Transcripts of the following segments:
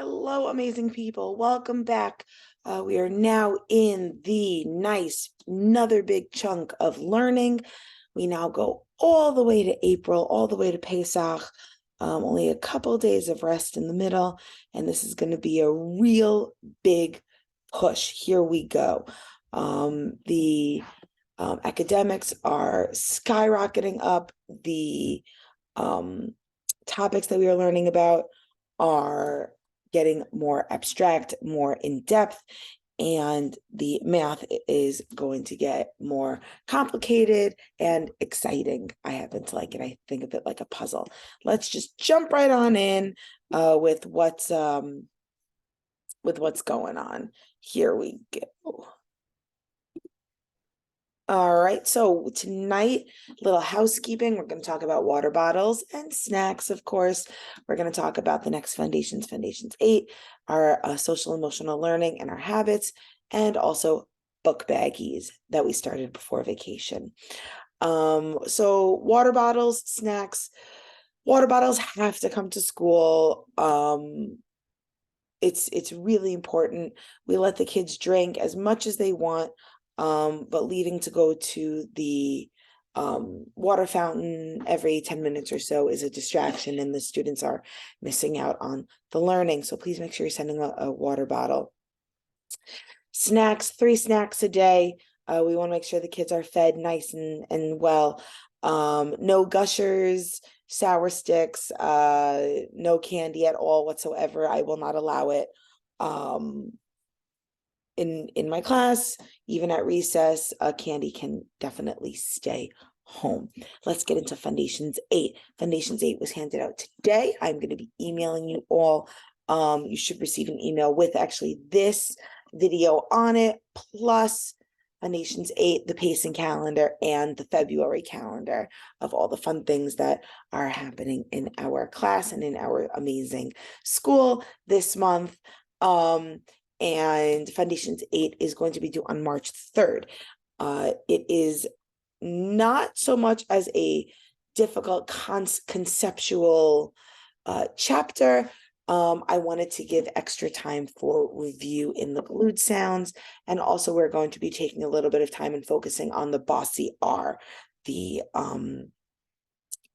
Hello, amazing people. Welcome back. We are now in the another big chunk of learning. We now go all the way to April, all the way to Pesach. Only a couple of days of rest in the middle, and this is going to be a real big push. Here we go. The academics are skyrocketing up. The topics that we are learning about are getting more abstract, more in-depth, and the math is going to get more complicated and exciting. I happen to like it. I think of it like a puzzle. Let's just jump right on in with what's going on. Here we go. All right, so tonight, little housekeeping. We're going to talk about water bottles and snacks, of course. We're going to talk about the next Foundations 8, our social emotional learning and our habits, and book baggies that we started before vacation. So water bottles, snacks. Water bottles have to come to school. It's really important. We let the kids drink as much as they want. But leaving to go to the water fountain every 10 minutes or so is a distraction, and the students are missing out on the learning. So please make sure you're sending a water bottle. Snacks, 3 snacks a day. We want to make sure the kids are fed nice and well. No gushers, sour sticks, no candy at all whatsoever. I will not allow it. In my class, even at recess, candy can definitely stay home. Let's get into Foundations 8. Foundations 8 was handed out today. I'm going to be emailing you all. You should receive an email with actually this video on it, plus Foundations 8, the pacing calendar, and the February calendar of all the fun things that are happening in our class and in our amazing school this month. And Foundations 8 is going to be due on March 3rd. It is not so much as a difficult conceptual chapter. I wanted to give extra time for review in the glued sounds. And also we're going to be taking a little bit of time and focusing on the bossy R, the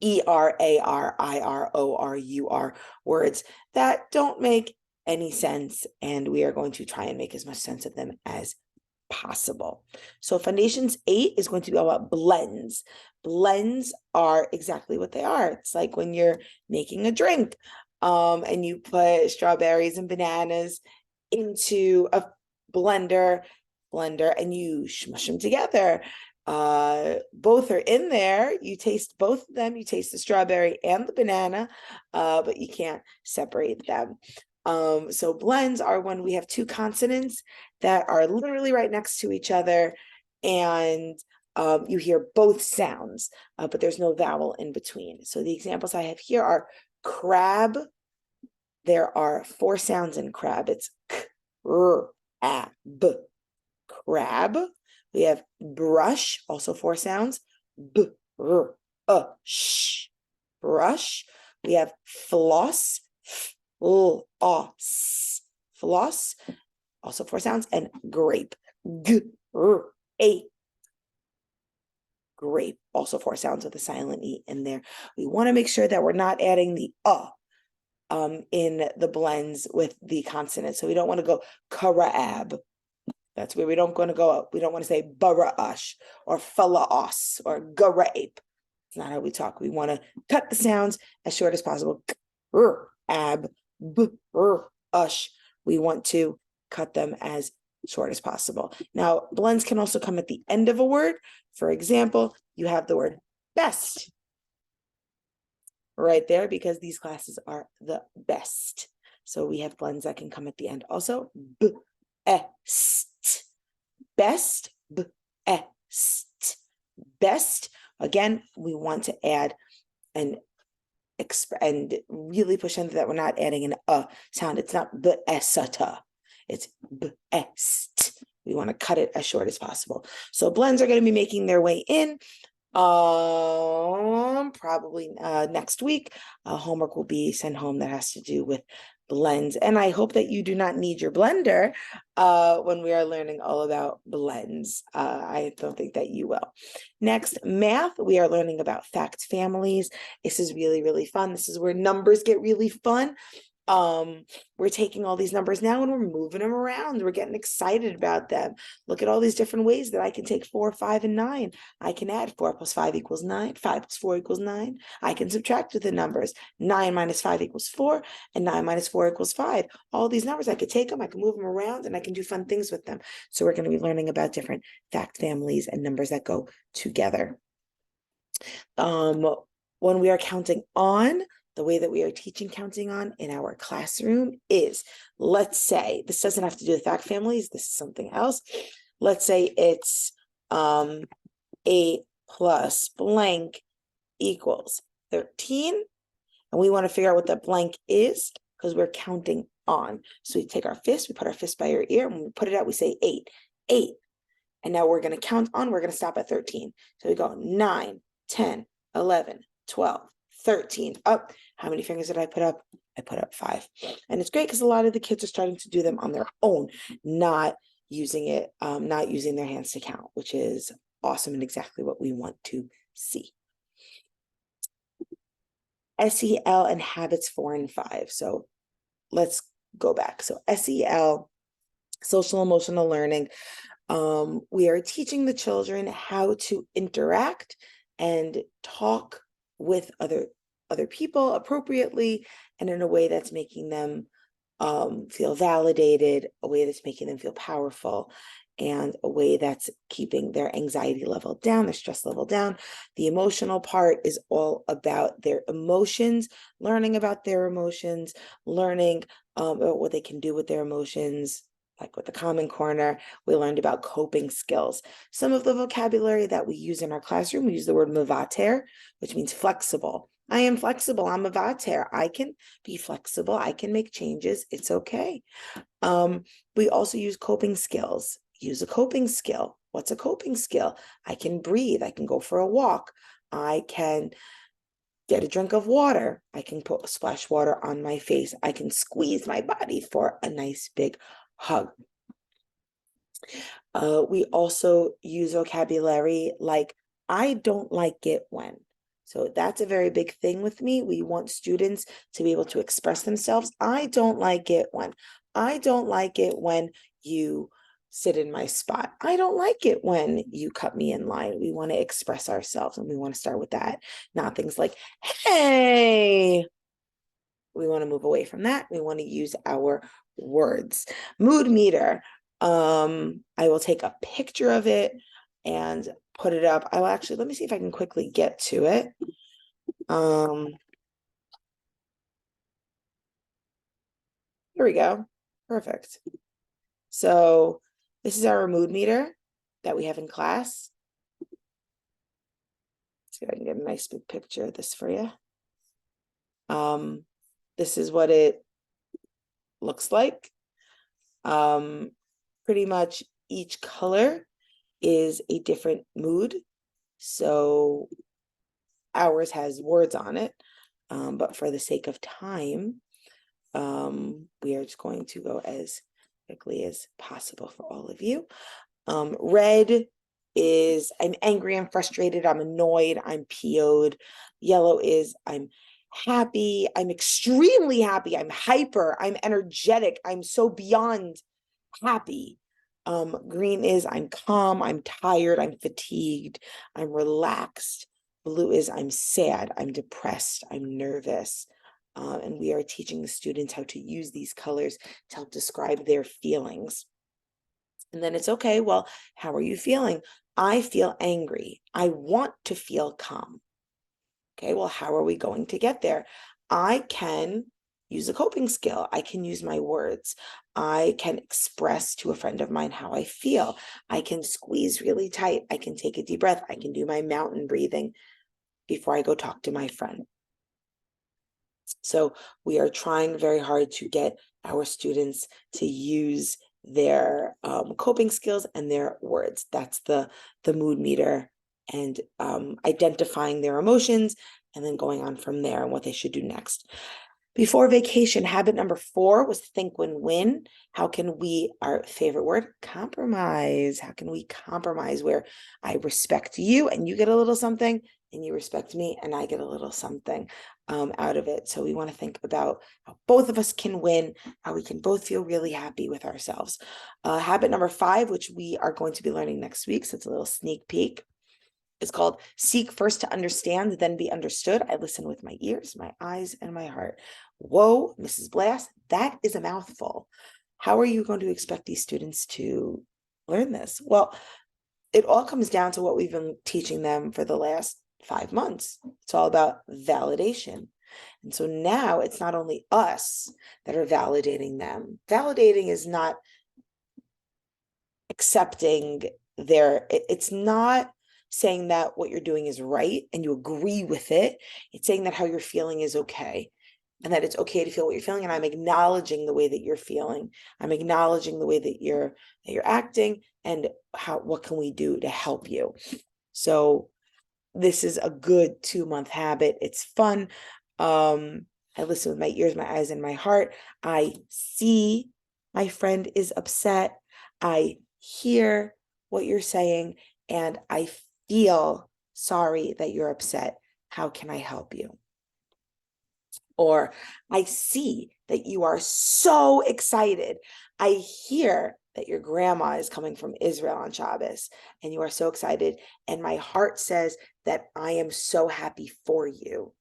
ERARIRORUR words that don't make any sense, and we are going to try and make as much sense of them as possible. So Foundations 8 is going to be all about blends. Blends are exactly what they are. It's like when you're making a drink, and you put strawberries and bananas into a blender, and you smush them together. Both are in there. You taste both of them. You taste the strawberry and the banana, but you can't separate them. So blends are when we have 2 consonants that are literally right next to each other, and you hear both sounds, but there's no vowel in between. So the examples I have here are crab. There are 4 sounds in crab. It's k, r, a, b. Crab. We have brush, also 4 sounds. B, r, sh. Brush. We have floss. Floss, floss, also 4 sounds, and grape, grape, grape, also 4 sounds with a silent E in there. We want to make sure that we're not adding the in the blends with the consonants. So we don't want to go karaab. That's where we don't want to go. We don't want to say bara'ash or falaos or grape. It's not how we talk. We want to cut the sounds as short as possible. Ab. Ush. We want to cut them as short as possible. Now, blends can also come at the end of a word. For example, you have the word best right there because these classes are the best. So we have blends that can come at the end. Also, best. Best. Best. Best. Again, we want to add and really push into that we're not adding an sound. It's not b'esata. It's best. We want to cut it as short as possible. So blends are going to be making their way in. Probably next week. Homework will be sent home that has to do with blends. And I hope that you do not need your blender when we are learning all about blends. I don't think that you will. Next, math. We are learning about fact families. This is really, really fun. This is where numbers get really fun. We're taking all these numbers now and we're moving them around. We're getting excited about them. Look at all these different ways that I can take 4, 5, and 9. I can add 4 plus 5 equals 9. 5 plus 4 equals 9. I can subtract with the numbers. 9 minus 5 equals 4, and 9 minus 4 equals 5. All these numbers, I could take them, I can move them around, and I can do fun things with them. So we're going to be learning about different fact families and numbers that go together. When we are counting on, the way that we are teaching counting on in our classroom is, let's say, this doesn't have to do with fact families, this is something else. Let's say it's 8 plus blank equals 13. And we want to figure out what that blank is because we're counting on. So we take our fist, we put our fist by our ear, and when we put it out, we say 8, 8. And now we're going to count on, we're going to stop at 13. So we go 9, 10, 11, 12, 13, up. How many fingers did I put up? I put up 5. And it's great because a lot of the kids are starting to do them on their own, not using their hands to count, which is awesome and exactly what we want to see. SEL and habits 4 and 5. So let's go back. So SEL, social emotional learning. We are teaching the children how to interact and talk with other people appropriately and in a way that's making them feel validated, a way that's making them feel powerful, and a way that's keeping their anxiety level down, their stress level down. The emotional part is all about their emotions, learning about their emotions, learning about what they can do with their emotions. Like with the Common Corner, we learned about coping skills. Some of the vocabulary that we use in our classroom, we use the word mavater, which means flexible. I am flexible, I'm mavater. I can be flexible, I can make changes, it's okay. We also use coping skills. Use a coping skill. What's a coping skill? I can breathe, I can go for a walk, I can get a drink of water, I can put splash water on my face, I can squeeze my body for a nice big hug. We also use vocabulary like, I don't like it when. So that's a very big thing with me. We want students to be able to express themselves. I don't like it when. I don't like it when you sit in my spot. I don't like it when you cut me in line. We want to express ourselves and we want to start with that. Not things like, hey. We want to move away from that. We want to use our words. Mood meter. I will take a picture of it and put it up. I will actually, let me see if I can quickly get to it. Here we go. Perfect. So this is our mood meter that we have in class. Let's see if I can get a nice big picture of this for you. This is what it looks like. Pretty much each color is a different mood. So ours has words on it, but for the sake of time, we are just going to go as quickly as possible for all of you. Red is I'm angry, I'm frustrated, I'm annoyed, I'm PO'd. Yellow is I'm happy, I'm extremely happy, I'm hyper, I'm energetic, I'm so beyond happy. Green is I'm calm, I'm tired, I'm fatigued, I'm relaxed. Blue is I'm sad, I'm depressed, I'm nervous. And we are teaching the students how to use these colors to help describe their feelings. And then it's okay, well, how are you feeling? I feel angry. I want to feel calm. Okay, well, how are we going to get there? I can use a coping skill. I can use my words. I can express to a friend of mine how I feel. I can squeeze really tight. I can take a deep breath. I can do my mountain breathing before I go talk to my friend. So we are trying very hard to get our students to use their coping skills and their words. That's the mood meter and identifying their emotions and then going on from there and what they should do next. Before vacation, habit number 4 was think win-win. How can we, our favorite word, compromise? How can we compromise where I respect you and you get a little something, and you respect me and I get a little something out of it? So we want to think about how both of us can win, how we can both feel really happy with ourselves. Habit number 5, which we are going to be learning next week, so it's a little sneak peek. It's called seek first to understand, then be understood. I listen with my ears, my eyes, and my heart. Whoa, Mrs. Blass, that is a mouthful. How are you going to expect these students to learn this? Well, it all comes down to what we've been teaching them for the last 5 months. It's all about validation. And so now it's not only us that are validating them. Validating is not accepting it's not saying that what you're doing is right and you agree with it. It's saying that how you're feeling is okay, and that it's okay to feel what you're feeling. And I'm acknowledging the way that you're feeling. I'm acknowledging the way that you're acting, and what can we do to help you? So this is a good 2-month habit. It's fun. I listen with my ears, my eyes, and my heart. I see my friend is upset. I hear what you're saying, and I feel sorry that you're upset. How can I help you? Or I see that you are so excited. I hear that your grandma is coming from Israel on Shabbos, and you are so excited. And my heart says that I am so happy for you.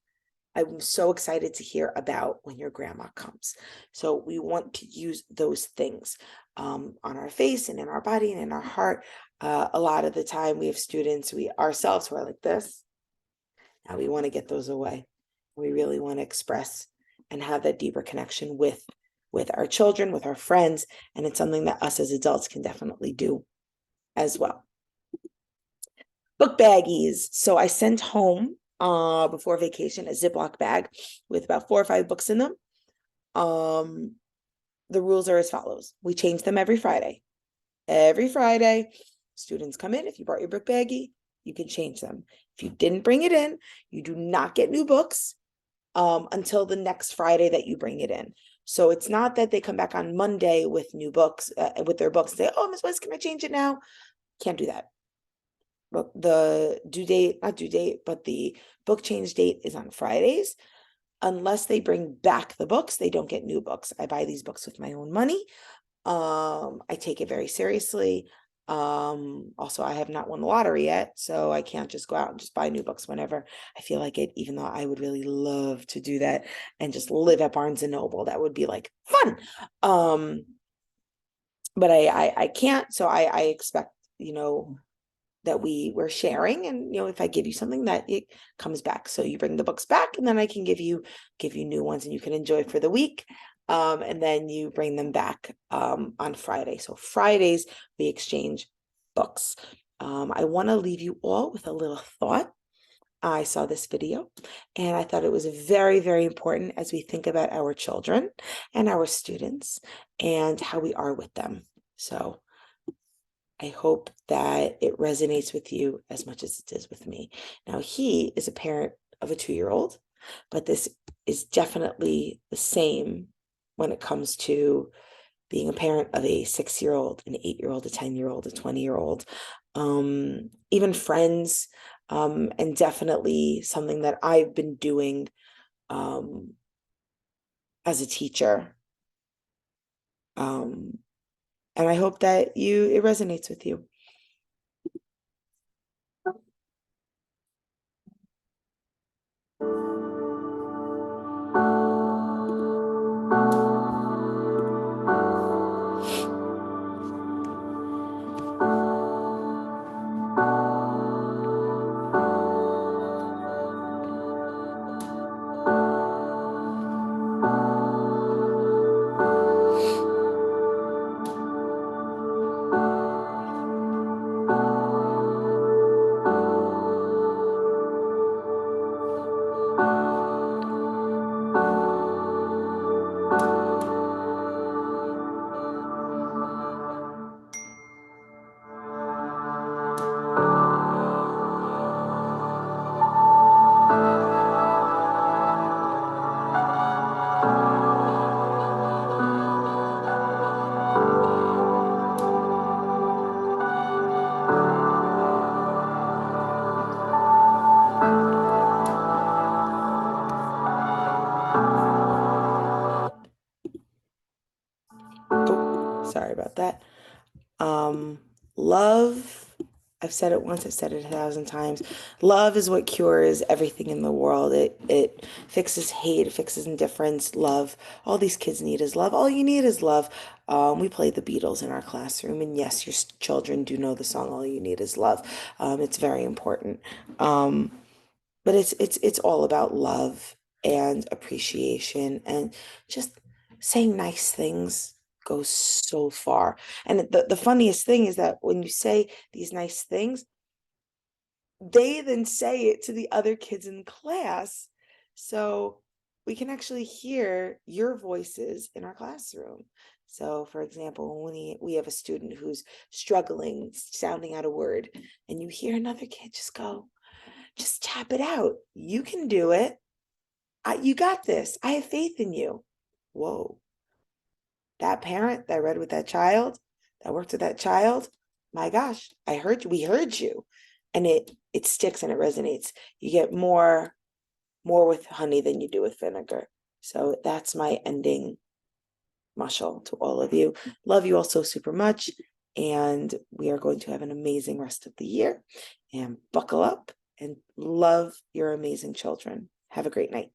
I'm so excited to hear about when your grandma comes. So we want to use those things on our face and in our body and in our heart. A lot of the time we have students, we ourselves who are like this. Now we want to get those away. We really want to express and have that deeper connection with our children, with our friends. And it's something that us as adults can definitely do as well. Book baggies. So I sent home before vacation a Ziploc bag with about 4 or 5 books in them. The rules are as follows. We change them every Friday. Every Friday, students come in. If you brought your book baggie, you can change them. If you didn't bring it in, you do not get new books until the next Friday that you bring it in. So it's not that they come back on Monday with new books, with their books, and say, oh, Ms. West, can I change it now? Can't do that. But the the book change date is on Fridays. Unless they bring back the books, they don't get new books. I buy these books with my own money. I take it very seriously. Also, I have not won the lottery yet, so I can't just go out and just buy new books whenever I feel like it, even though I would really love to do that and just live at Barnes and Noble. That would be like fun. But I can't, so I expect, that we're sharing, and if I give you something, that it comes back. So you bring the books back, and then I can give you new ones, and you can enjoy for the week. And then you bring them back on Friday. So Fridays we exchange books. I want to leave you all with a little thought. I saw this video and I thought it was very, very important as we think about our children and our students and how we are with them. So I hope that it resonates with you as much as it does with me. Now, he is a parent of a 2-year-old, but this is definitely the same when it comes to being a parent of a 6-year-old, an 8-year-old, a 10-year-old, a 20-year-old, even friends, and definitely something that I've been doing as a teacher. And I hope that it resonates with you. Sorry about that. Love, I've said it once, I've said it 1,000 times. Love is what cures everything in the world. It fixes hate, it fixes indifference, love. All these kids need is love. All you need is love. We play the Beatles in our classroom, and yes, your children do know the song "All You Need Is Love." It's very important. But it's all about love and appreciation and just saying nice things goes so far. And the funniest thing is that when you say these nice things, they then say it to the other kids in class. So we can actually hear your voices in our classroom. So, for example, when we have a student who's struggling, sounding out a word, and you hear another kid just go, just tap it out. You can do it. You got this. I have faith in you. Whoa. That parent that read with that child, that worked with that child, my gosh, I heard you. We heard you. And it sticks and it resonates. You get more with honey than you do with vinegar. So that's my ending mushel to all of you. Love you all so super much. And we are going to have an amazing rest of the year. And buckle up and love your amazing children. Have a great night.